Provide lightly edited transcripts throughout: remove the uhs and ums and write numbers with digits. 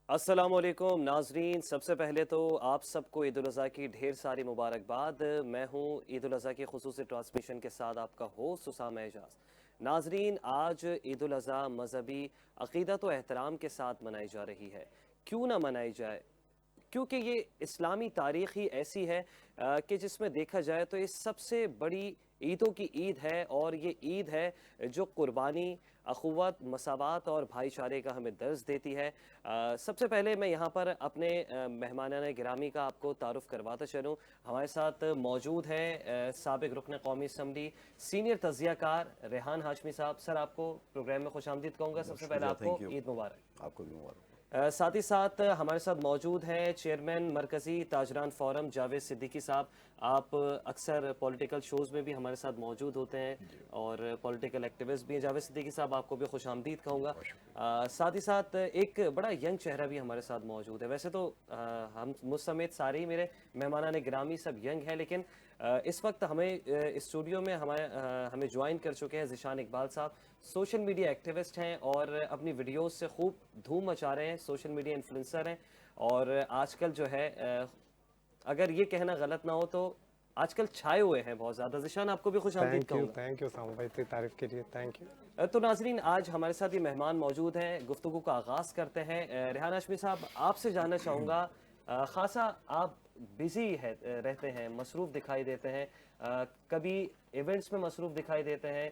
السلام علیکم ناظرین، سب سے پہلے تو آپ سب کو عید الاضحیٰ کی ڈھیر ساری مبارکباد۔ میں ہوں عید الاضحیٰ کی خصوصی ٹرانسمیشن کے ساتھ آپ کا ہوسٹ اسامہ اعجاز۔ ناظرین، آج عید الاضحیٰ مذہبی عقیدت و احترام کے ساتھ منائی جا رہی ہے۔ کیوں نہ منائی جائے؟ کیونکہ یہ اسلامی تاریخ ہی ایسی ہے کہ جس میں دیکھا جائے تو یہ سب سے بڑی عیدوں کی عید ہے، اور یہ عید ہے جو قربانی، اخوت، مساوات اور بھائی چارے کا ہمیں درس دیتی ہے۔ سب سے پہلے میں یہاں پر اپنے مہمانان گرامی کا آپ کو تعارف کرواتا چلوں۔ ہمارے ساتھ موجود ہیں سابق رکن قومی اسمبلی، سینئر تجزیہ کار ریحان ہاشمی صاحب۔ سر، آپ کو پروگرام میں خوش آمدید کہوں گا۔ سب بہت سے پہلے شکریہ، آپ کو تھینک یو. عید مبارک۔ آپ کو بھی مبارک. ساتھ ہی ساتھ ہمارے ساتھ موجود ہیں چیئرمین مرکزی تاجران فورم جاوید صدیقی صاحب۔ آپ اکثر پولیٹیکل شوز میں بھی ہمارے ساتھ موجود ہوتے ہیں اور پولیٹیکل ایکٹیوسٹ بھی ہیں۔ جاوید صدیقی صاحب، آپ کو بھی خوش آمدید کہوں گا۔ بہت شکریہ. ساتھ ہی ساتھ ایک بڑا ینگ چہرہ بھی ہمارے ساتھ موجود ہے۔ ویسے تو ہم مجھ سمیت سارے ہی میرے مہمانان گرامی سب ینگ ہیں، لیکن اس وقت ہمیں اسٹوڈیو میں ہمیں جوائن کر چکے ہیں ذیشان اقبال صاحب۔ سوشل میڈیا ایکٹیوسٹ ہیں اور اپنی ویڈیوز سے خوب دھوم مچا رہے ہیں، سوشل میڈیا انفلوئنسر ہیں، اور آج کل جو ہے اگر یہ کہنا غلط نہ ہو تو آج کل چھائے ہوئے ہیں بہت زیادہ۔ ذیشان، آپ کو بھی خوش آمدید کہوں گا۔ تھینک یو سام بھائی، اتنی تعریف کے لیے تھینک یو. تو ناظرین، آج ہمارے ساتھ یہ مہمان موجود ہیں، گفتگو کا آغاز کرتے ہیں۔ ریحان ہاشمی صاحب، آپ سے جاننا چاہوں گا، خاصا آپ بزی رہتے ہیں، مصروف دکھائی دیتے ہیں، کبھی ایونٹس میں مصروف دکھائی دیتے ہیں،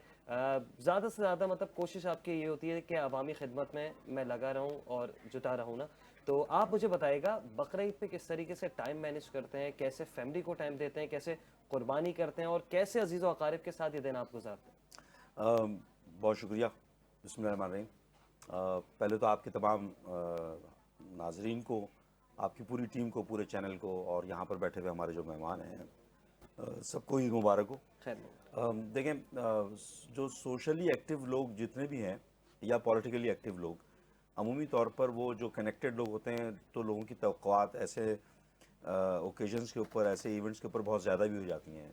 زیادہ سے زیادہ مطلب کوشش آپ کی یہ ہوتی ہے کہ عوامی خدمت میں لگا رہوں اور جٹا رہوں نا۔ تو آپ مجھے بتائے گا، بقرعید پہ کس طریقے سے ٹائم مینیج کرتے ہیں، کیسے فیملی کو ٹائم دیتے ہیں، کیسے قربانی کرتے ہیں، اور کیسے عزیز و اقارب کے ساتھ یہ دن آپ گزارتے ہیں؟ بہت شکریہ. بسم اللہ الرحمن الرحیم. پہلے تو آپ کے تمام ناظرین کو، آپ کی پوری ٹیم کو، پورے چینل کو، اور یہاں پر بیٹھے ہوئے ہمارے جو مہمان ہیں سب کو عید مبارک ہو. خیر، دیکھیں، جو سوشلی ایکٹیو لوگ جتنے بھی ہیں یا پولیٹیکلی ایکٹیو لوگ، عمومی طور پر وہ جو کنیکٹڈ لوگ ہوتے ہیں تو لوگوں کی توقعات ایسے اوکیزنس کے اوپر، ایسے ایونٹس کے اوپر بہت زیادہ بھی ہو جاتی ہیں.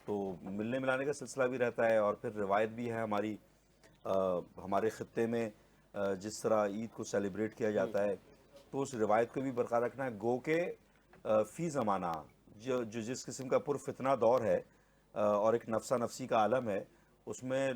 تو ملنے ملانے کا سلسلہ بھی رہتا ہے، اور پھر روایت بھی ہے ہماری، ہمارے خطے میں جس طرح عید کو سیلیبریٹ کیا جاتا ہے تو اس روایت کو بھی برقرار رکھنا ہے. گو کہ فی زمانہ جو جس قسم کا پرفتنہ دور ہے اور ایک نفسا نفسی کا عالم ہے اس میں،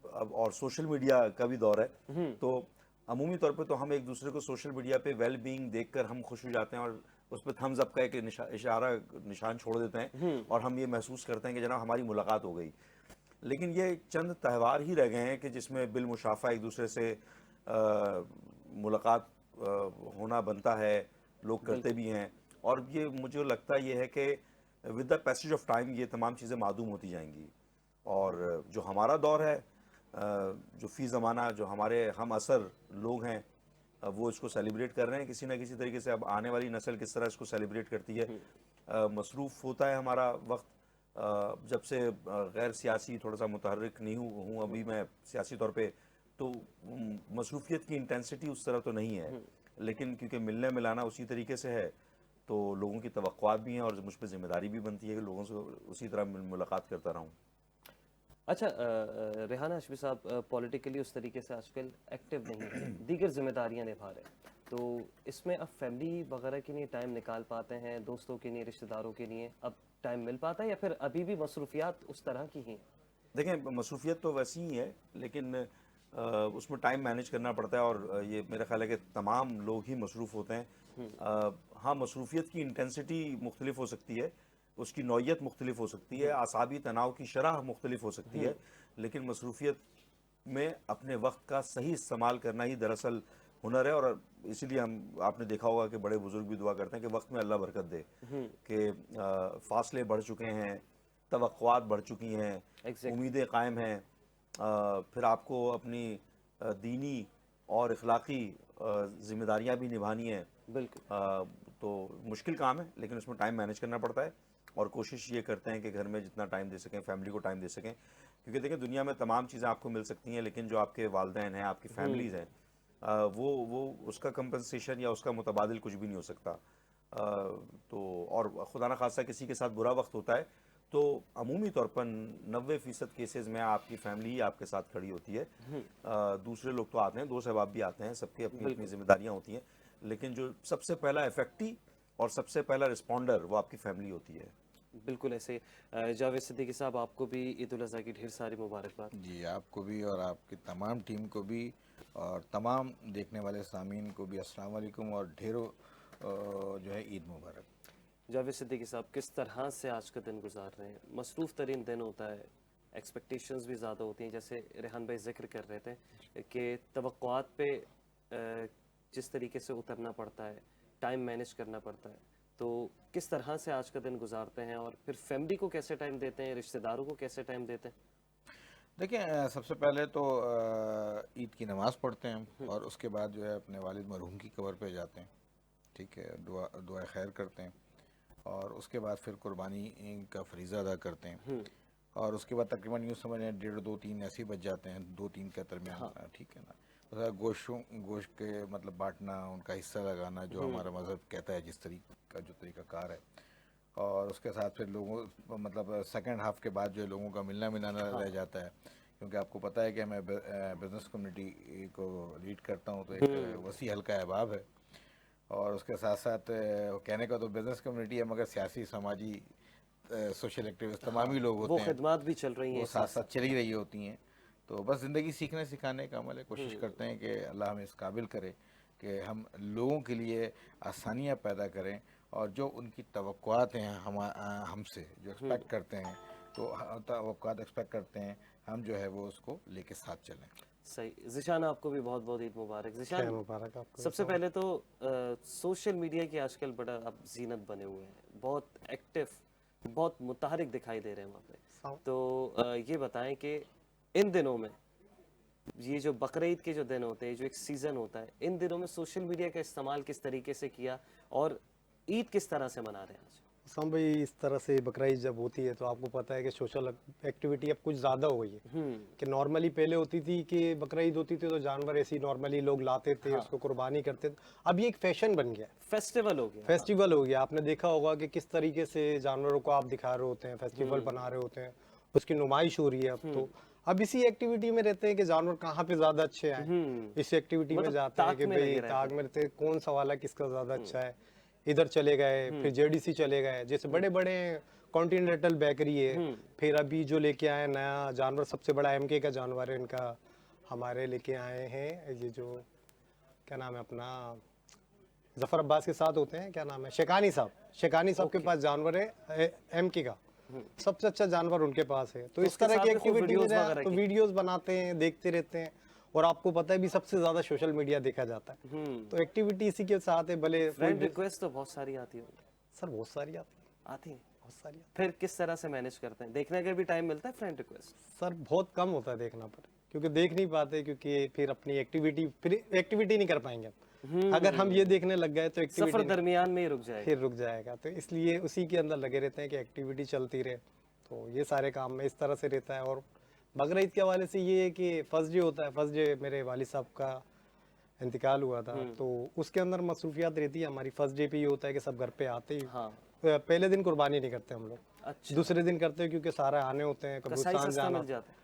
اور سوشل میڈیا کا بھی دور ہے، تو عمومی طور پہ تو ہم ایک دوسرے کو سوشل میڈیا پہ ویل بینگ دیکھ کر ہم خوش ہو جاتے ہیں، اور اس پہ تھمز اپ کا ایک اشارہ نشان چھوڑ دیتے ہیں، اور ہم یہ محسوس کرتے ہیں کہ جناب ہماری ملاقات ہو گئی. لیکن یہ چند تہوار ہی رہ گئے ہیں کہ جس میں بالمشافہ ایک دوسرے سے ملاقات ہونا بنتا ہے، لوگ کرتے بھی ہیں. اور یہ مجھے لگتا یہ ہے کہ with the passage of time یہ تمام چیزیں معدوم ہوتی جائیں گی، اور جو ہمارا دور ہے، جو فی زمانہ جو ہمارے ہم اثر لوگ ہیں وہ اس کو سیلیبریٹ کر رہے ہیں کسی نہ کسی طریقے سے. اب آنے والی نسل کس طرح اس کو سیلیبریٹ کرتی ہے، مصروف ہوتا ہے ہمارا وقت. جب سے غیر سیاسی تھوڑا سا متحرک نہیں ہوں ابھی میں سیاسی طور پہ، تو مصروفیت کی انٹینسٹی اس طرح تو نہیں ہے، لیکن کیونکہ ملنے ملانا اسی طریقے سے ہے تو لوگوں کی توقعات بھی ہیں، اور مجھ پہ ذمہ داری بھی بنتی ہے کہ لوگوں سے اسی طرح ملاقات کرتا رہوں. اچھا، ریحان ہاشمی صاحب پولیٹیکلی اس طریقے سے آج کل ایکٹیو نہیں ہیں، دیگر ذمہ داریاں نبھا رہے ہیں، تو اس میں اب فیملی وغیرہ کے لیے ٹائم نکال پاتے ہیں، دوستوں کے لیے، رشتہ داروں کے لیے اب ٹائم مل پاتا ہے، یا پھر ابھی بھی مصروفیات اس طرح کی ہیں؟ دیکھیں، مصروفیت تو ویسی ہی ہے، لیکن اس میں ٹائم مینیج کرنا پڑتا ہے، اور یہ میرا خیال ہے کہ تمام لوگ ہی مصروف ہوتے ہیں. ہاں، مصروفیت کی انٹینسٹی مختلف ہو سکتی ہے، اس کی نوعیت مختلف ہو سکتی ہے، اعصابی تناؤ کی شرح مختلف ہو سکتی ہے، لیکن مصروفیت میں اپنے وقت کا صحیح استعمال کرنا ہی دراصل ہنر ہے. اور اسی لیے آپ نے دیکھا ہوگا کہ بڑے بزرگ بھی دعا کرتے ہیں کہ وقت میں اللہ برکت دے، کہ فاصلے بڑھ چکے ہیں، توقعات بڑھ چکی ہیں، ایگزیکٹلی. امیدیں قائم ہیں، پھر آپ کو اپنی دینی اور اخلاقی ذمہ داریاں بھی نبھانی ہیں. بالکل. تو مشکل کام ہے، لیکن اس میں ٹائم مینیج کرنا پڑتا ہے، اور کوشش یہ کرتے ہیں کہ گھر میں جتنا ٹائم دے سکیں، فیملی کو ٹائم دے سکیں. کیونکہ دیکھیں، دنیا میں تمام چیزیں آپ کو مل سکتی ہیں، لیکن جو آپ کے والدین ہیں، آپ کی فیملیز ہیں، وہ اس کا کمپنسیشن یا اس کا متبادل کچھ بھی نہیں ہو سکتا. تو اور خدا نہ خواستہ کسی کے ساتھ برا وقت ہوتا ہے تو عمومی طور پر 90% کیسز میں آپ کی فیملی ہی آپ کے ساتھ کھڑی ہوتی ہے. دوسرے لوگ تو آتے ہیں، دوست احباب بھی آتے ہیں، سب کی اپنی اپنی بالکل. ذمہ داریاں ہوتی ہیں، लेकिन जो सबसे पहला इफेक्टी और सबसे पहला रिस्पॉन्डर वो आपकी फैमिली होती है। बिल्कुल ऐसे जावेद सिद्दीकी साहब, आपको भी ईद उल अज़हा की ढेर सारी मुबारकबाद। जी, आपको भी और आपकी तमाम टीम को भी और तमाम देखने वाले सामीन को भी अस्सलाम वालेकुम और ढेरों जो है ईद मुबारक। जावेद सिद्दीकी साहब, किस तरह से आज का दिन गुजार रहे हैं? मसरूफ़ तरीन दिन होता है, एक्सपेक्टेशंस भी ज़्यादा होती हैं, जैसे रेहान भाई जिक्र कर रहे थे कि तवक्कुआत पे जिस तरीके से उतरना पड़ता है, टाइम मैनेज करना पड़ता है, तो किस तरह से आज का दिन गुजारते हैं और फिर फैमिली को कैसे टाइम देते हैं, रिश्तेदारों को कैसे टाइम देते हैं? देखिए सबसे पहले तो ईद की नमाज़ पढ़ते हैं और उसके बाद जो है अपने वालिद मरहूम की कब्र पे जाते हैं, ठीक है, दुआ खैर करते हैं और उसके बाद फिर कुर्बानी का फरीज़ा अदा करते हैं और उसके बाद तकरीबन यूँ समझ लें 1:30, 2, 3 ऐसे ही बज जाते हैं, 2-3 के दरमियान, ठीक है ना। गोश्त के मतलब बांटना, उनका हिस्सा लगाना जो हमारा मज़हब कहता है, जिस तरीका जो तरीक़ाकार है, और उसके साथ फिर लोगों मतलब सेकंड हाफ के बाद जो है लोगों का मिलना मिलाना रह जाता है, क्योंकि आपको पता है कि मैं बिज़नेस कम्युनिटी को लीड करता हूँ, तो एक वसी हल्का अहबाब है और उसके साथ साथ कहने का तो बिज़नेस कम्युनिटी है मगर सियासी समाजी सोशल एक्टिविस्ट तमाम ही लोग वो होते हैं, खिदमत भी चल रही वो हैं साथ साथ चली रही होती हैं। तो बस ज़िंदगी सीखने सिखाने का अमल है, कोशिश करते हैं कि अल्लाह हमें इस काबिल करे कि हम लोगों के लिए आसानियाँ पैदा करें और जो उनकी तवक्कुआत हैं हमसे जो एक्सपेक्ट करते हैं, तो तवक्कुआत एक्सपेक्ट करते हैं, हम जो है वो उसको लेके साथ चलें। सही। ज़िशान, आपको भी बहुत बहुत ईद मुबारक। खैर ज़िशान, मुबारक आपको। सबसे पहले तो सोशल मीडिया की आजकल बड़ा आप जीनत बने हुए हैं, बहुत एक्टिव, बहुत मुतहरिक दिखाई दे रहे हैं वहाँ पे, तो ये बताएं कि इन दिनों में ये जो बकरीद के जो दिन होते हैं, जो एक सीज़न होता है, इन दिनों में सोशल मीडिया का इस्तेमाल किस तरीके से किया और ईद किस तरह से मना रहे हैं आज? साम भाई, इस तरह से बकरा ईद जब होती है तो आपको पता है कि सोशल एक्टिविटी अब कुछ ज़्यादा हो गई है। कि नॉर्मली पहले होती थी कि बकरा ईद होती थी तो जानवर ऐसे ही नॉर्मली लोग लाते थे, उसको कुर्बानी करते थे। अब ये एक फैशन बन गया, फेस्टिवल हो गया। फेस्टिवल हो गया। आपने देखा होगा कि किस तरीके से जानवरों को आप दिखा रहे होते हैं, फेस्टिवल बना रहे होते हैं, उसकी नुमाइश हो रही है। अब तो अब इसी एक्टिविटी में रहते हैं कि जानवर कहाँ पे ज्यादा अच्छे आए, इस एक्टिविटी में मतलब जाते हैं ताक कि में भाई लगे रहते ताक में रहते हैं, कौन सा वाला किसका ज्यादा अच्छा है, इधर चले गए, फिर जेडीसी चले गए, जैसे बड़े बड़े कॉन्टिनेंटल बेकरी है। फिर अभी जो लेके आए नया जानवर, सबसे बड़ा एमके का जानवर है इनका, हमारे लेके आए हैं ये जो क्या नाम है अपना, जफर अब्बास के साथ होते हैं, क्या नाम है, शेखानी साहब, शेखानी साहब के पास जानवर है एमके का, सबसे अच्छा जानवर उनके पास है। तो इस उसके तरह साथ की भी खूब एक्टिविटी वीडियोस वगैरह तो की। वीडियोस बनाते हैं, देखते रहते हैं, और आपको पता है भी सबसे ज्यादा सोशल मीडिया देखा जाता है, तो एक्टिविटी इसी के साथ है। भले फ्रेंड रिक्वेस्ट तो बहुत सारी आती होंगी। सर बहुत सारी आती है, आती है। बहुत सारी आती फिर किस तरह से मैनेज करते हैं? देखने का भी टाइम मिलता है फ्रेंड रिक्वेस्ट? है। सर बहुत कम होता है देखना, पर क्योंकि देख नहीं पाते, क्योंकि फिर अपनी एक्टिविटी नहीं कर पाएंगे। अगर हम ये देखने लग गए तो सफर एक्टिविटी दरमियान में ही रुक जाएगा। फिर रुक जाएगा, तो इसलिए उसी के अंदर लगे रहते हैं कि एक्टिविटी चलती रहे। तो ये सारे काम में इस तरह से रहता है। और बकरा ईद के हवाले से ये है कि फर्स्ट डे होता है, फर्स्ट डे मेरे वालिद साहब का इंतकाल हुआ था, तो उसके अंदर मसरूफियात रहती है हमारी। फर्स्ट डे पे ये होता है कि सब घर पे आते ही, हाँ। पहले दिन कुर्बानी नहीं करते हम लोग, अच्छा, दूसरे दिन करते हैं, क्योंकि सारे आने होते हैं, कसाई कब्रिस्तान सस्ता जाना। मिल जाता है?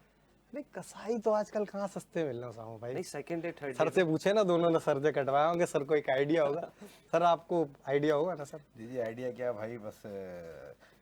नहीं कसाई तो आजकल कहाँ सस्ते मिलना साहू भाई। नहीं, सेकंड डे थर्ड सर से पूछे ना, दोनों ने सर से कटवाए होंगे, सर को एक आइडिया होगा। सर आपको आइडिया होगा ना सर? जी आइडिया क्या भाई, बस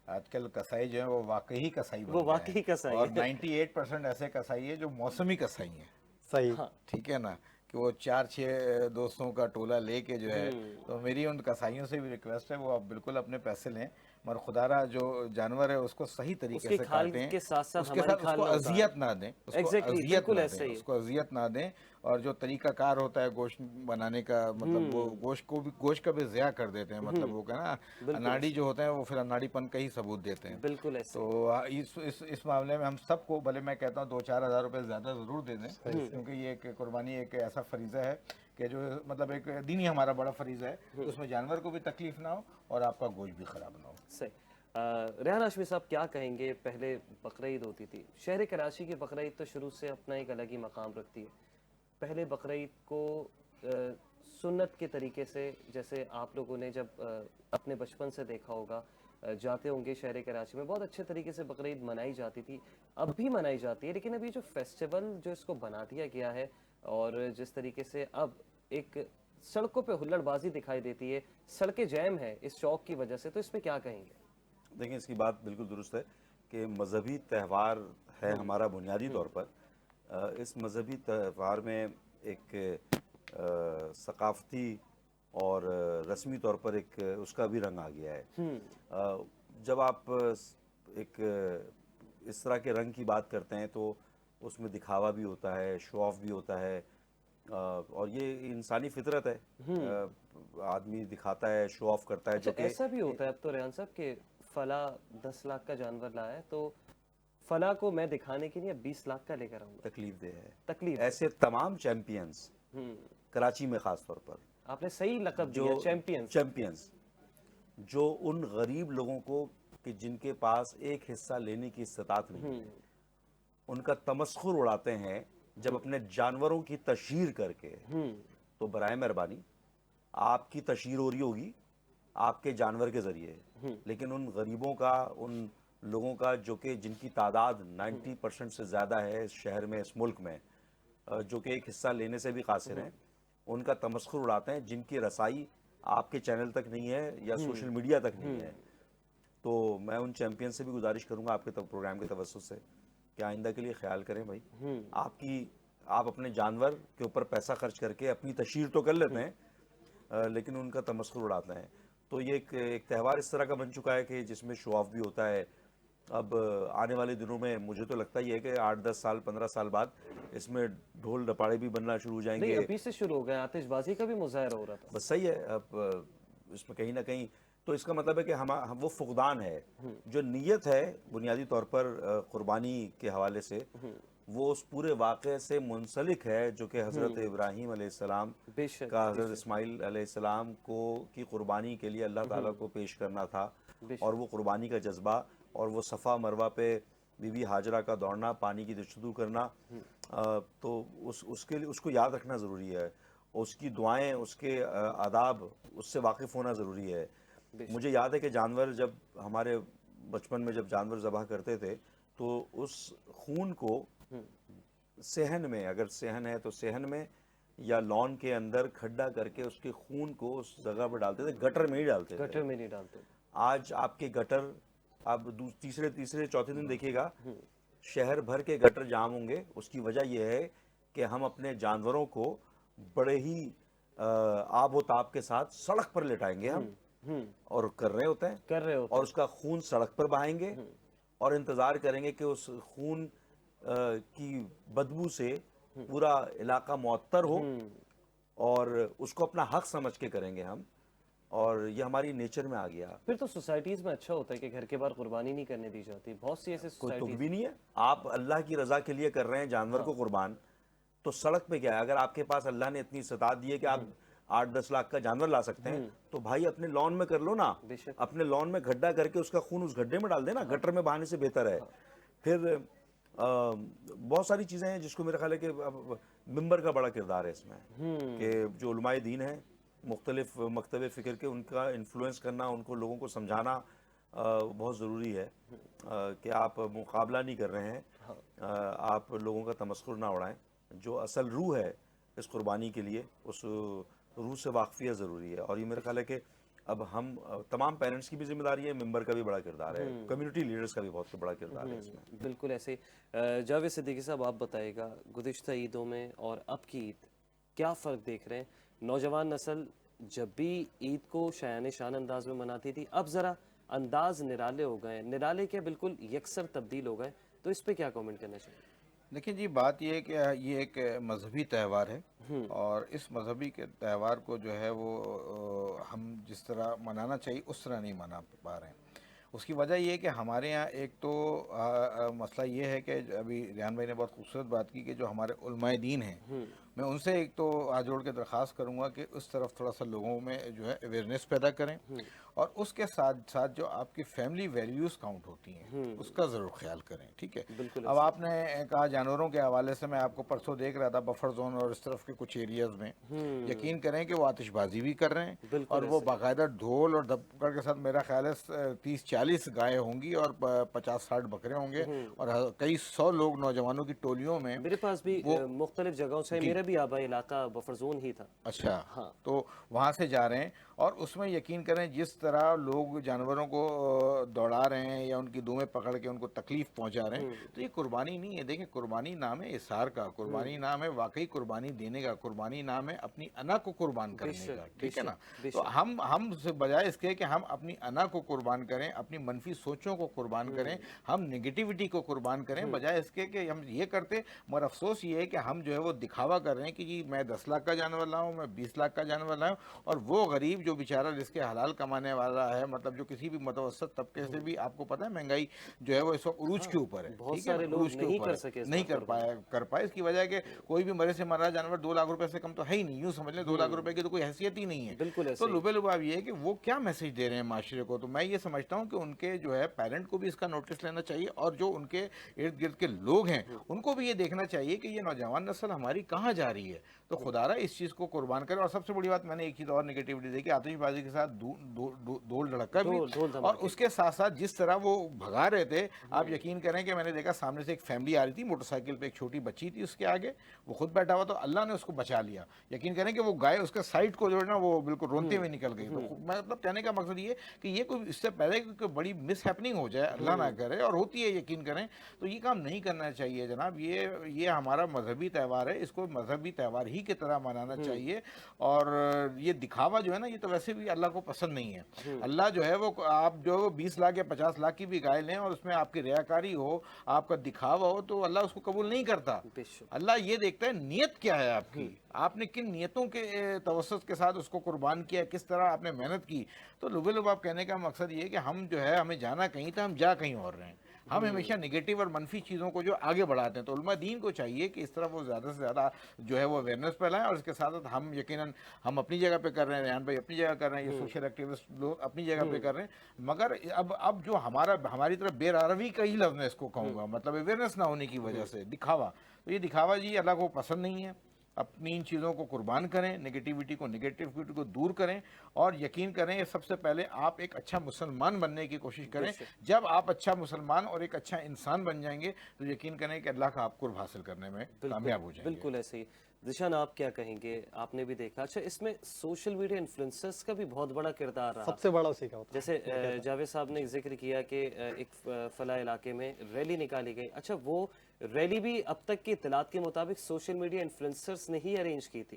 आजकल कसाई जो है वो वाकई कसाई बन वो गए वाकई हैं। कसाई और है। 98% ऐसे कसाई है जो मौसमी कसाई हैं, सही। ठीक है ना, कि वो 4-6 दोस्तों का टोला लेके जो है, तो मेरी उन कसाईयों से भी रिक्वेस्ट है वो आप बिल्कुल अपने पैसे लें, मगर खुदारा जो जानवर है उसको सही तरीके उसकी से खाल काटें, के साथ साथ उसके हमारी साथ खाल उसको ना उतारें। अजियत ना दें, उसको Exactly, अजियत बिल्कुल ना ऐसा दें, ही है। उसको अजियत ना दें। और जो तरीकाकार होता है गोश्त बनाने का, मतलब वो गोश्त का भी ज़िया कर देते हैं, मतलब वो क्या ना, अनाड़ी जो होते हैं वो फिर अनाड़ीपन का ही सबूत देते हैं। बिल्कुल ऐसे। तो इस मामले में हम सबको, भले मैं कहता हूँ 2-4 हज़ार रुपये ज़्यादा ज़रूर दे दें, क्योंकि ये एक कुर्बानी एक ऐसा फरीज़ा है कि जो मतलब एक दीनी हमारा बड़ा फरीज़ा है, तो उसमें जानवर को भी तकलीफ़ ना हो और आपका गोश्त भी ख़राब ना हो। सही। रेहान हाशमी साहब, क्या कहेंगे? पहले बकरा ईद होती थी, शहर कराची की बकरा ईद तो शुरू से अपना एक अलग ही मकाम रखती है। पहले बकरा ईद को सुन्नत के तरीके से, जैसे आप लोगों ने जब अपने बचपन से देखा होगा, जाते होंगे शहर कराची में, बहुत अच्छे तरीके से बकरा ईद मनाई जाती थी, अब भी मनाई जाती है। लेकिन अभी जो फेस्टिवल जो इसको बना दिया गया है और जिस तरीके से अब एक सड़कों पे हुल्लड़बाजी दिखाई देती है, सड़कें जैम है इस चौक की वजह से, तो इस पे क्या कहेंगे? देखिए, इसकी बात बिल्कुल दुरुस्त है कि मजहबी त्यौहार है हमारा बुनियादी तौर पर। इस मजहबी त्यौहार में एक सकाफती और रस्मी तौर पर एक उसका भी रंग आ गया है। जब आप एक इस तरह के रंग की बात करते हैं तो उसमें दिखावा भी होता है, शो ऑफ भी होता है, और ये इंसानी फितरत है। आदमी दिखाता है, शो ऑफ करता है, अच्छा, जो कि ऐसा भी होता है अब तो रेहान साहब कि फला 10 लाख का जानवर लाया है तो फला को मैं दिखाने के लिए 20 लाख का लेकर आऊंगा, तकलीफ दे है। तकलीफ। ऐसे तमाम चैंपियंस कराची में खास तौर पर आपने सही लक़ब जो दिया, चैंपियंस। चैंपियंस जो उन गरीब लोगों को कि जिनके पास एक हिस्सा लेने की इस्तात नहीं है, उनका तमस्खुर उड़ाते हैं जब अपने जानवरों की तशहीर करके। तो बराए मेहरबानी, आपकी तशहीर हो रही होगी आपके जानवर के जरिए, लेकिन उन गरीबों का, उन लोगों का जो कि जिनकी तादाद 90% से ज़्यादा है इस शहर में, इस मुल्क में, जो कि एक हिस्सा लेने से भी कासिर हैं, उनका तमस्खुर उड़ाते हैं, जिनकी रसाई आपके चैनल तक नहीं है या सोशल मीडिया तक नहीं है। तो मैं उन चैंपियन से भी गुजारिश करूंगा आपके प्रोग्राम के तवज्जुह से कि आइंदा के लिए ख्याल करें भाई। आप अपने जानवर के ऊपर पैसा खर्च करके अपनी तशहीर तो कर लेते हैं, लेकिन उनका तमस्खुर उड़ाते हैं। तो ये एक त्यौहार इस तरह का बन चुका है कि जिसमें शो ऑफ भी होता है। अब आने वाले दिनों में मुझे तो लगता ही है कि 8-10 साल 15 साल बाद इसमें ढोल डपाड़े भी बनना शुरू हो नहीं, जाएंगे। अभी से शुरू हो गया, आतिशबाजी का भी मुजाहरा हो रहा था। बस सही है। अब इसमें कहीं ना कहीं तो इसका मतलब है कि हम वो फुकदान है, जो नीयत है बुनियादी तौर पर कुर्बानी के हवाले से, वो उस पूरे वाक़े से मुंसलिक है जो कि हज़रत इब्राहीम अलैहिस्सलाम बेशक, का हज़रत इस्माइल अलैहिस्सलाम को की कुर्बानी के लिए अल्लाह ताला को पेश करना था, और वो कुर्बानी का जज्बा और वो सफ़ा मरवा पे बीबी हाजरा का दौड़ना, पानी की जस्तजू करना, तो उसके लिए उसको याद रखना ज़रूरी है। उसकी दुआएं, उसके आदाब, उससे वाकिफ़ होना ज़रूरी है। मुझे याद है कि जानवर, जब हमारे बचपन में जब जानवर ज़बह करते थे तो उस खून को सेहन में, अगर सेहन है तो सेहन में या लॉन के अंदर खड्डा करके उसके खून को उस जगह पर डालते थे, गटर में ही डालते थे। गटर में नहीं डालते। आज आपके गटर, आप तीसरे चौथे दिन देखिएगा शहर भर के गटर जाम होंगे। उसकी वजह यह है कि हम अपने जानवरों को बड़े ही आब व ताब के साथ सड़क पर लेटाएंगे हम, और कर रहे होते हैं, और उसका खून सड़क पर बहाएंगे और इंतज़ार करेंगे कि उस खून की बदबू से पूरा इलाका मुअत्तर हो, और उसको अपना हक समझ के करेंगे हम, और ये हमारी नेचर में आ गया। फिर तो सोसाइटीज में अच्छा होता है कि घर के बाहर कुर्बानी नहीं करने दी जाती। बहुत सी ऐसे कोई तुक सोसाइटीज। भी नहीं है। आप अल्लाह की रजा के लिए कर रहे हैं जानवर को कुर्बान, तो सड़क पे क्या है? अगर आपके पास अल्लाह ने इतनी इस्तात दी है कि आप 8-10 लाख का जानवर ला सकते हैं, तो भाई अपने लॉन में कर लो ना, अपने लॉन में गड्ढा करके उसका खून उस गड्ढे में डाल देना, गटर में बहाने से बेहतर है। फिर बहुत सारी चीज़ें हैं जिसको मेरा ख्याल है कि मिंबर का बड़ा किरदार है इसमें, कि जो उलमाए दीन है, मुख्तलिफ मकतब फ़िक्र के, उनका इन्फ्लुएंस करना, उनको लोगों को समझाना बहुत ज़रूरी है कि आप मुकाबला नहीं कर रहे हैं, आप लोगों का तमस्खुर ना उड़ाएं। जो असल रूह है इस कुर्बानी के लिए, उस रूह से वाकफियत ज़रूरी है। और ये मेरा ख्याल है कि अब हम तमाम पेरेंट्स की भी जिम्मेदारी है, मेंबर का भी बड़ा किरदार है, कम्युनिटी लीडर्स का भी बहुत बड़ा किरदार है इसमें। बिल्कुल ऐसे। जावेद सिद्दीकी साहब, आप बताइएगा, गुज़िश्ता ईदों में और अब की ईद क्या फ़र्क देख रहे हैं? नौजवान नस्ल जब भी ईद को शायान शान अंदाज में मनाती थी, अब ज़रा अंदाज निराले हो गए, निराले क्या बिल्कुल यकसर तब्दील हो गए, तो इस पे क्या कमेंट करना चाहिए? देखिए जी, बात ये है कि ये एक मजहबी त्यौहार है, और इस मजहबी के त्यौहार को जो है वो हम जिस तरह मनाना चाहिए उस तरह नहीं मना पा रहे हैं। उसकी वजह ये है कि हमारे यहाँ एक तो मसला ये है कि अभी रियान भाई ने बहुत खूबसूरत बात की कि जो हमारे उलमाए दीन हैं, मैं उनसे एक तो हाथ जोड़ के दरख्वास्त करूँगा कि उस तरफ थोड़ा सा लोगों में जो है अवेयरनेस पैदा करें, और उसके साथ साथ जो आपकी फैमिली वैल्यूज़ काउंट होती हैं उसका ज़रूर ख्याल करें। ठीक है, अब आपने कहा जानवरों के हवाले से, मैं आपको परसों देख रहा था बफर जोन और इस तरफ के कुछ एरियाज़ में, यकीन करें कि वो आतिशबाजी भी कर रहे हैं, और वो बाकायदा ढोल और दबकर के साथ, मेरा ख्याल है 30-40 गायें होंगी और 50-60 बकरे होंगे, اور کئی 100 لوگ نوجوانوں کی ٹولیوں میں. میرے پاس بھی مختلف جگہوں سے، میرا بھی آبائی علاقہ بفر زون ہی تھا. اچھا ہاں. تو وہاں سے جا رہے ہیں اور اس میں یقین کریں جس طرح لوگ جانوروں کو دوڑا رہے ہیں یا ان کی دمیں پکڑ کے ان کو تکلیف پہنچا رہے ہیں، تو یہ قربانی نہیں ہے. دیکھیں قربانی نام ہے اثار کا، قربانی نام ہے واقعی قربانی دینے کا، قربانی نام ہے اپنی انا کو قربان کرنے کا. ٹھیک ہے نا؟ تو ہم سے بجائے اس کے کہ ہم اپنی انا کو قربان کریں، اپنی منفی سوچوں کو قربان کریں، ہم نگیٹیوٹی کو قربان کریں، بجائے اس کے کہ ہم یہ کرتے. مگر افسوس یہ ہے کہ ہم جو ہے وہ دکھاوا کر رہے ہیں کہ جی میں 10 لاکھ کا جانور لاؤں، میں 20 لاکھ کا جانور لاؤں، اور وہ غریب جو بیچارہ جس کے حلال کمانے والا ہے، مطلب جو کسی بھی متوسط طبقے سے بھی، آپ کو پتہ ہے مہنگائی جو ہے وہ اس وقت عروج کے اوپر ہے. بہت سارے لوگ نہیں کر سکے، نہیں کر پائے. اس کی وجہ ہے کہ کوئی بھی مرے سے مرا جانور 2 لاکھ روپے سے کم تو ہے ہی نہیں. یوں سمجھ لیں 2 لاکھ روپے کی تو کوئی حیثیت ہی نہیں ہے. بالکل تو لبے لباب یہ ہے کہ وہ کیا میسج دے رہے ہیں معاشرے کو. تو میں یہ سمجھتا ہوں کہ ان کے جو ہے پیرنٹ کو بھی اس کا نوٹس لینا چاہیے، اور جو ان کے ارد گرد کے لوگ ہیں ان کو بھی یہ دیکھنا چاہیے کہ یہ نوجوان نسل ہماری کہاں جا رہی ہے. تو خدا را اس چیز کو قربان کرے. اور سب سے بڑی بات میں نے ایک چیز اور نگیٹیوٹی دیکھی، آتش بازی کے ساتھ ڈول لڑکا بھی، اور اس کے ساتھ ساتھ جس طرح وہ بھگا رہے تھے، آپ یقین کریں کہ میں نے دیکھا سامنے سے ایک فیملی آ رہی تھی موٹر سائیکل پہ، ایک چھوٹی بچی تھی اس کے آگے، وہ خود بیٹھا ہوا، تو اللہ نے اس کو بچا لیا. یقین کریں کہ وہ گائے اس کے سائڈ کو جو ہے نا وہ بالکل روتے ہوئے نکل گئی. تو مطلب کہنے کا مقصد یہ کہ یہ کوئی اس سے پہلے کوئی بڑی مس ہیپننگ ہو جائے، اللہ نہ کرے، اور ہوتی ہے یقین کریں، تو یہ کام نہیں کرنا چاہیے جناب. یہ ہمارا مذہبی تہوار ہے، اس کو مذہبی تہوار ہی کی طرح منانا چاہیے. اور یہ دکھاوا جو ہے نا یہ تو ویسے بھی اللہ کو پسند نہیں ہے. اللہ جو ہے وہ آپ جو 20 لاکھ یا 50 لاکھ کی بھی گائے لیں اور اس میں آپ کی ریاکاری ہو، آپ کا دکھاوا ہو، تو اللہ اس کو قبول نہیں کرتا. اللہ یہ دیکھتا ہے نیت کیا ہے آپ کی، آپ نے کن نیتوں کے توسط کے ساتھ اس کو قربان کیا، کس طرح آپ نے محنت کی. تو لبے لباب کہنے کا مقصد یہ ہے کہ ہم جو ہے ہمیں جانا کہیں تھا، ہم جا کہیں اور رہے ہیں. ہم ہمیشہ نگیٹو اور منفی چیزوں کو جو آگے بڑھاتے ہیں. تو علماء دین کو چاہیے کہ اس طرح وہ زیادہ سے زیادہ جو ہے وہ اویئرنیس پھیلائیں. اور اس کے ساتھ ہم یقیناً ہم اپنی جگہ پہ کر رہے ہیں، ریحان بھائی اپنی جگہ کر رہے ہیں، یہ سوشل ایکٹیوسٹ لوگ اپنی جگہ پہ کر رہے ہیں. مگر اب جو ہماری طرف بے روی کا ہی لفظ میں اس کو کہوں گا، مطلب اویئرنیس نہ ہونے کی وجہ سے دکھاوا. تو یہ دکھاوا جی اللہ کو پسند نہیں ہے. اپنی ان چیزوں کو قربان کریں، نگیٹیوٹی کو دور کریں، اور یقین کریں سب سے پہلے آپ ایک اچھا مسلمان بننے کی کوشش کریں. جب آپ اچھا مسلمان اور ایک اچھا انسان بن جائیں گے تو یقین کریں کہ اللہ کا آپ قرب حاصل کرنے میں کامیاب ہو جائیں گے. بالکل ایسے ہی. ذیشان آپ کیا کہیں گے؟ آپ نے بھی دیکھا، اچھا اس میں سوشل میڈیا انفلوئنسرز کا بھی بہت بڑا کردار رہا. سب سے بڑا اسی کا ہوتا ہے. جیسے جاوید صاحب نے ذکر کیا کہ ایک فلاں علاقے میں ریلی نکالی گئی. اچھا وہ ریلی بھی اب تک کی اطلاعات کے مطابق سوشل میڈیا انفلوئنسرز نے ہی ارینج کی تھی.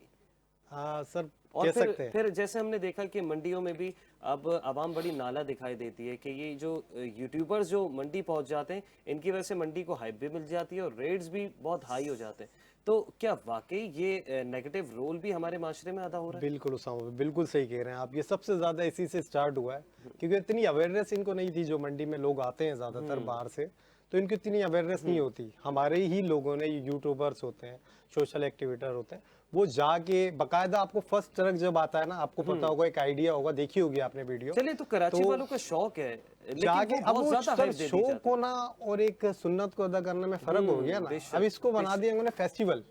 ہاں سر اور کہہ سکتے ہیں. پھر جیسے ہم نے دیکھا کہ منڈیوں میں بھی اب عوام بڑی نالا دکھائی دیتی ہے کہ یہ جو یوٹیوبرز جو منڈی پہنچ جاتے ہیں ان کی وجہ سے منڈی کو ہائپ بھی مل جاتی ہے اور ریٹس بھی بہت ہائی ہو جاتے ہیں. تو کیا واقعی یہ نیگیٹو رول بھی ہمارے معاشرے میں ادا ہو رہا ہے؟ بالکل اسامہ بالکل صحیح کہہ رہے ہیں آپ. یہ سب سے زیادہ اسی سے سٹارٹ ہوا ہے کیونکہ اتنی اویئرنیس ان کو نہیں تھی. جو منڈی میں لوگ آتے ہیں زیادہ تر باہر سے، تو ان کی اتنی اویئرنیس نہیں ہوتی. ہمارے ہی لوگوں نے، یوٹیوبرس ہوتے ہیں، سوشل ایکٹیویٹر ہوتے ہیں، وہ جا کے باقاعدہ آپ کو فرسٹ ٹرک جب آتا ہے نا، آپ کو پتا ہوگا، ایک آئیڈیا ہوگا، دیکھی ہوگی آپ نے ویڈیو. چلے تو کراچی والوں کا شوق ہے جا کے اب وہ لیکن شوق ہونا اور ایک سنت کو ادا کرنے میں فرق ہو گیا نا. اب اس کو بنا دیا انہوں نے فیسٹیول.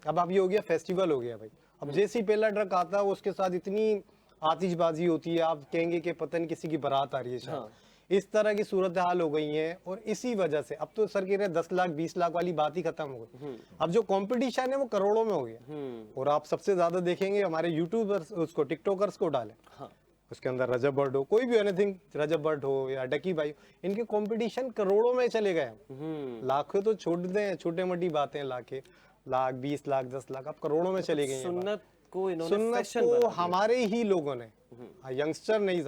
اب یہ ہو گیا فیسٹیول ہو گیا بھائی. اب جیسے ہی پہلا ٹرک آتا ہے اس کے ساتھ اتنی آتش بازی ہوتی ہے، آپ کہیں گے کہ پتہ نہیں کسی کی بارات آ رہی ہے شاید. اس طرح کی صورتحال ہو گئی ہیں. اور اسی وجہ سے اب تو سر کہہ رہے 10 لاکھ 20 لاکھ والی بات ہی ختم ہو گئی. اب جو کمپٹیشن ہے وہ کروڑوں میں ہو گیا. اور آپ سب سے زیادہ دیکھیں گے ہمارے یوٹیوبرز اس کو، ٹک ٹاکرز کو ڈالیں، اس کے اندر رجب برڈ ہو، کوئی بھی اینی تھنگ، رجب برڈ ہو یا ڈکی بھائی، ان کے کمپٹیشن کروڑوں میں چلے گئے. لاکھوں تو چھوڑ دیں، چھوٹے موٹی باتیں، لاکھ 20 لاکھ 10 لاکھ، اب کروڑوں میں چلی گئی. سنت کو ہمارے ہی لوگوں نے، ینگسٹر نہیں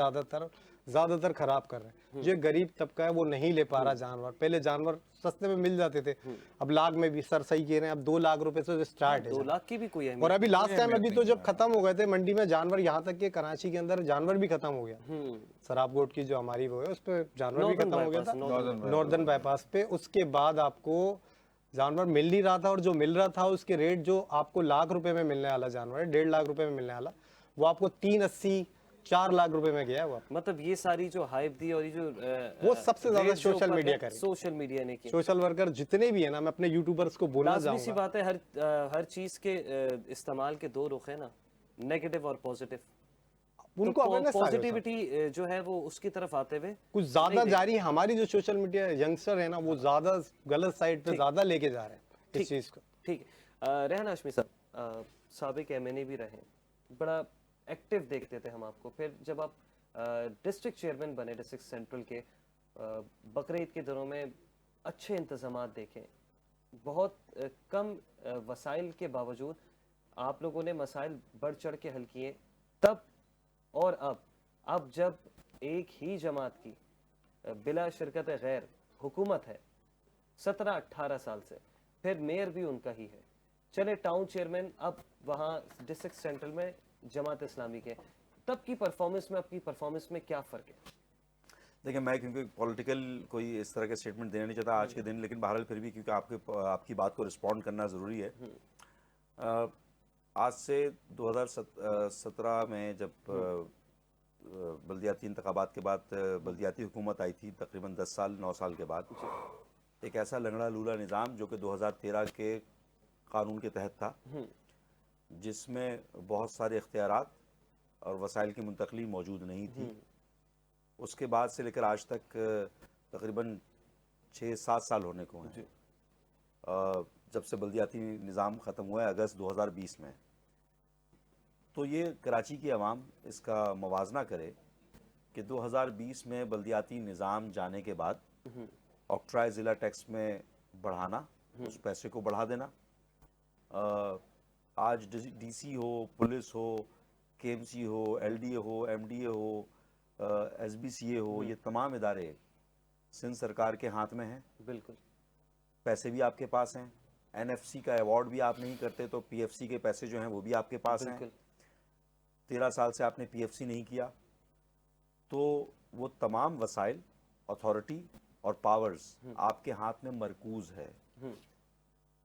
زیادہ تر خراب کر رہے ہیں. جو غریب طبقہ ہے وہ نہیں لے پا رہا جانور. پہلے جانور سستے میں مل جاتے تھے، اب لاکھ میں بھی سر صحیح کہہ رہے ہیں، اب 2 لاکھ روپے سے سٹارٹ ہے. 2 لاکھ کی بھی کوئی اور ابھی لاسٹ ٹائم ابھی تو جب ختم ہو گئے تھے منڈی میں جانور، یہاں تک کہ کراچی کے اندر جانور بھی ختم ہو گیا. سراب گوٹ کی جو ہماری وہ ہے اس پہ جانور بھی ختم ہو گیا تھا ناردرن بائی پاس پہ. اس کے بعد آپ کو جانور مل نہیں رہا تھا، اور جو مل رہا تھا اس کے ریٹ جو آپ کو لاکھ روپے میں ملنے والا جانور ہے، 1.5 لاکھ روپے میں ملنے والا، وہ آپ کو 380 4 لاکھ روپے میں گیا. وہ مطلب یہ ساری جو ہائپ دی اور یہ جو وہ سب سے زیادہ سوشل میڈیا کا ہے. سوشل میڈیا نے کیا. سوشل ورکر جتنے بھی ہیں نا، میں اپنے یوٹیوبرز کو بولنا چاہوں لازمی سی بات ہے، ہر چیز کے استعمال کے 2 رخ ہیں نا، نیگیٹو اور پازیٹیو. उनको awareness आ गया था। पॉजिटिविटी जो है वो उसकी तरफ आते हुए कुछ ज्यादा जा रही है, हमारी जो सोशल मीडिया यंगस्टर है ना वो ज्यादा गलत साइड पे ज्यादा लेके जा रहे हैं इस चीज को। ठीक है। रेहान हाशमी साहब, साबिक एमएनए भी रहे, बड़ा एक्टिव देखते थे हम आपको, फिर जब आप डिस्ट्रिक्ट चेयरमैन बने डिस्ट्रिक्ट सेंट्रल के, बकरीद के दिनों में अच्छे इंतजामात देखे, बहुत कम वसाइल के बावजूद आप लोगों ने मसाइल बढ़ चढ़ के हल किए। तब और अब जब एक ही जमात की बिला शिरकत गैर हुकूमत है 17-18 साल से, फिर मेयर भी उनका ही है, चले टाउन चेयरमैन अब वहाँ डिस्ट्रिक्ट सेंट्रल में जमात इस्लामी के, तब की परफॉर्मेंस में आपकी परफॉर्मेंस में क्या फ़र्क है? देखिए, मैं क्योंकि पॉलिटिकल कोई इस तरह के स्टेटमेंट देना नहीं चाहता आज के दिन, लेकिन बहरहाल फिर भी क्योंकि आपकी बात को रिस्पॉन्ड करना ज़रूरी है। आज से 2017 में जब बल्दियाती इंतखाबात के बाद बल्दियाती हुकूमत आई थी, तकरीबन 10 साल 9 साल के बाद, एक ऐसा लंगड़ा लूला निज़ाम जो कि 2013 के कानून के तहत था, जिसमें बहुत सारे इख्तियारात और वसाइल की मुंतकली मौजूद नहीं थी। उसके बाद से लेकर आज तक तकरीबन 6-7 साल होने को हैं जब से बल्दियाती निज़ाम ख़त्म हुआ है अगस्त 2020 में। तो ये कराची की आवाम इसका मवाजना करे कि 2020 में बल्दियाती निज़ाम जाने के बाद ऑक्ट्राय ज़िला टैक्स में बढ़ाना, उस पैसे को बढ़ा देना, आज डीसी हो, पुलिस हो, केएमसी हो, एलडीए हो, एमडीए हो, एसबीसीए हो, ये तमाम इदारे सिंध सरकार के हाथ में हैं। बिल्कुल, पैसे भी आपके पास हैं, एनएफसी का अवार्ड भी आप नहीं करते तो पीएफसी के पैसे जो हैं वो भी आपके पास हैं। 13 साल से आपने पीएफसी नहीं किया, तो वो तमाम वसाइल, अथॉरिटी और पावर्स आपके हाथ में मरकूज है।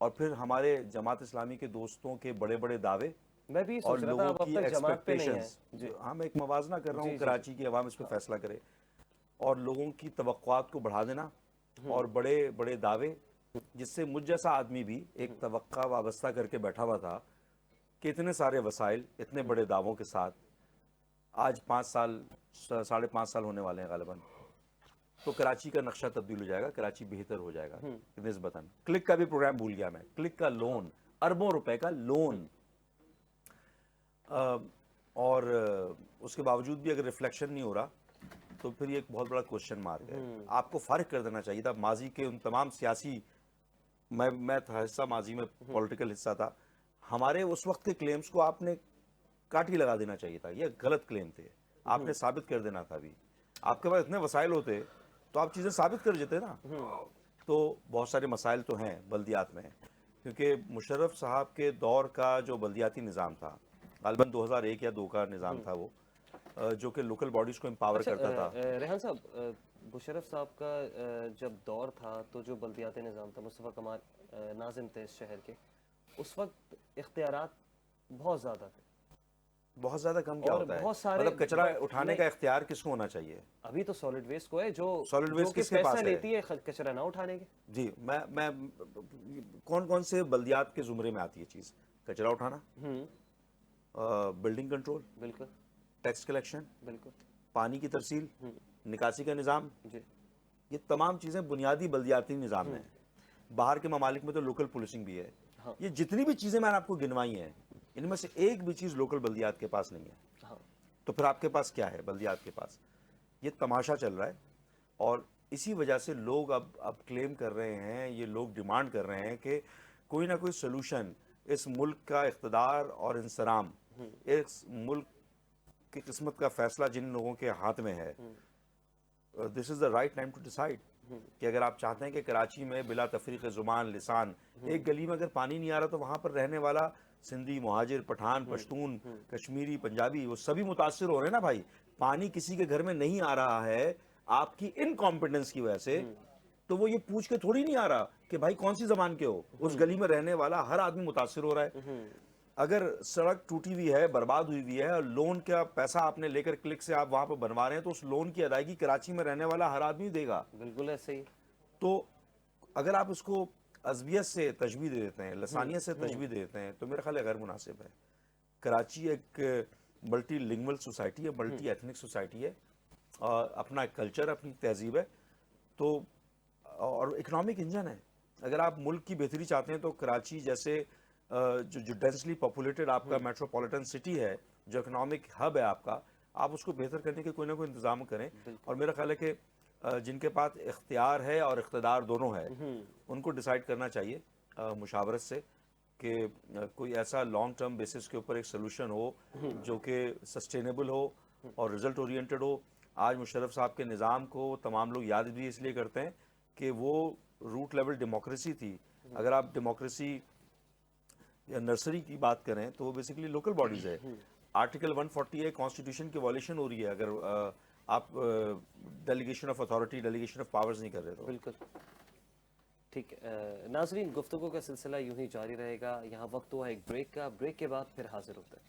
और फिर हमारे जमात इस्लामी के दोस्तों के बड़े बड़े दावे मैं भी और सोच रहा था लोगों आप अब की तक जमात पे नहीं है। एक्सपेक्टेशंस, हम एक मवाजना कर रहा हूँ, कराची की आवाम इस पर फैसला करे, और लोगों की तवक्कुआत को बढ़ा देना और बड़े बड़े दावे, जिससे मुझ जैसा आदमी भी एक तवक्का वाबस्ता करके बैठा हुआ था कि इतने सारे वसाइल इतने बड़े दावों के साथ आज 5 साल 5.5 साल होने वाले हैं गालिबन, तो कराची का नक्शा तब्दील हो जाएगा, कराची बेहतर हो जाएगा निस्बतन। क्लिक का भी प्रोग्राम भूल गया मैं, क्लिक का लोन, अरबों रुपए का लोन, और उसके बावजूद भी अगर रिफ्लेक्शन नहीं हो रहा तो फिर ये एक बहुत बड़ा क्वेश्चन मार्क है। आपको फ़र्क कर देना चाहिए था माजी के उन तमाम सियासी, मैं था हिस्सा माजी में, पॉलिटिकल हिस्सा था, हमारे उस वक्त के क्लेम्स को आपने काटी लगा देना चाहिए था। ये गलत क्लेम थे, आपने साबित कर देना था। अभी आपके पास इतने वसाइल होते तो आप चीज़ें साबित कर देते ना। तो बहुत सारे मसाइल तो हैं बल्दियात में, क्योंकि मुशर्रफ साहब के दौर का जो बल्दियाती निज़ाम था, गालिबन 2001 या 2 का निज़ाम था वो, जो कि लोकल बॉडीज़ को एम्पावर करता था। रेहान साहब, मुशर्रफ साहब का जब दौर था तो जो बल्दियाती निज़ाम था, मुस्तफ़ा कमाल नाज़िम थे इस शहर के, उस वक्त इख्तियारात बहुत ज़्यादा थे। बहुत ज़्यादा कम क्या और होता है? बहुत सारे मतलब कचरा उठाने का इख्तियार किसको होना चाहिए? अभी तो सॉलिड वेस्ट को है, जो सॉलिड वेस्ट कि किसके पास पैसा है? लेती है कचरा ना उठाने के। जी, मैं कौन से बल्दियात के ज़ुमरे में आती है चीज़? कचरा उठाना, बिल्डिंग कंट्रोल, बिल्कुल टैक्स कलेक्शन, बिल्कुल, पानी की तरसील, निकासी का निज़ाम, जी ये तमाम चीज़ें बुनियादी बल्दियाती निज़ाम में हैं। बाहर के ममालिक में तो लोकल पुलिसिंग भी है। हाँ। ये जितनी भी चीज़ें मैंने आपको गिनवाई हैं, इनमें से एक भी चीज़ लोकल बल्दियात के पास नहीं है। हाँ, तो फिर आपके पास क्या है बल्दियात के पास? ये तमाशा चल रहा है, और इसी वजह से लोग अब क्लेम कर रहे हैं, ये लोग डिमांड कर रहे हैं कि कोई ना कोई सलूशन, इस मुल्क का इख्तदार और इंसराम, इस मुल्क की किस्मत का फैसला जिन लोगों के हाथ में है, this is the right time to decide कि अगर आप चाहते हैं कि कराची में बिला तफरीक ज़ुबान लिसान, एक गली में अगर पानी नहीं आ रहा तो वहाँ पर रहने वाला सिंधी, मुहाजिर, पठान, पश्तून, कश्मीरी, पंजाबी, वो सभी मुतासिर हो रहे हैं ना भाई। पानी किसी के घर में नहीं आ रहा है आपकी इनकॉम्पिटेंस की वजह से, तो वो ये पूछ के थोड़ी नहीं आ रहा कि भाई कौन सी ज़बान के हो। उस गली में रहने वाला हर आदमी मुतासिर हो रहा है। अगर सड़क टूटी हुई है, बर्बाद हुई हुई है, और लोन का पैसा आपने लेकर क्लिक से आप वहाँ पर बनवा रहे हैं, तो उस लोन की अदायगी कराची में रहने वाला हर आदमी देगा। बिल्कुल ऐसे ही। तो अगर आप उसको अज़बियत से तशबीह दे देते हैं, लसानियत से तशबीह दे देते हैं, तो मेरा ख्याल है गैर मुनासिब है। कराची एक मल्टी लिंगुअल सोसाइटी है, मल्टी एथनिक सोसाइटी है, अपना कल्चर, अपनी तहजीब है, तो और इकोनॉमिक इंजन है। अगर आप मुल्क की बेहतरी चाहते हैं तो कराची जैसे जो डेंसली पॉपुलेटेड आपका मेट्रोपॉलिटन सिटी है, जो इकोनॉमिक हब है आपका, आप उसको बेहतर करने के कोई ना कोई इंतजाम करें। और मेरा ख्याल है कि जिनके पास इख्तियार है और इख्तदार दोनों है, उनको डिसाइड करना चाहिए मुशावरत से कि कोई ऐसा लॉन्ग टर्म बेसिस के ऊपर एक सोल्यूशन हो जो कि सस्टेनेबल हो और रिजल्ट ओरिएंटेड हो। आज मुशर्रफ साहब के निज़ाम को तमाम लोग याद भी इसलिए करते हैं कि वो रूट लेवल डेमोक्रेसी थी। अगर आप डेमोक्रेसी या नर्सरी की बात करें तो वो बेसिकली लोकल बॉडीज़ है। आर्टिकल 148 कॉन्स्टिट्यूशन की वॉल्यूशन हो रही है अगर आप delegation of authority, delegation of powers नहीं कर रहे तो। बिल्कुल ठीक है। नाजरीन, गुफ्तगू का सिलसिला यूं ही जारी रहेगा। यहाँ वक्त हुआ एक ब्रेक का, ब्रेक के बाद फिर हाजिर होते हैं।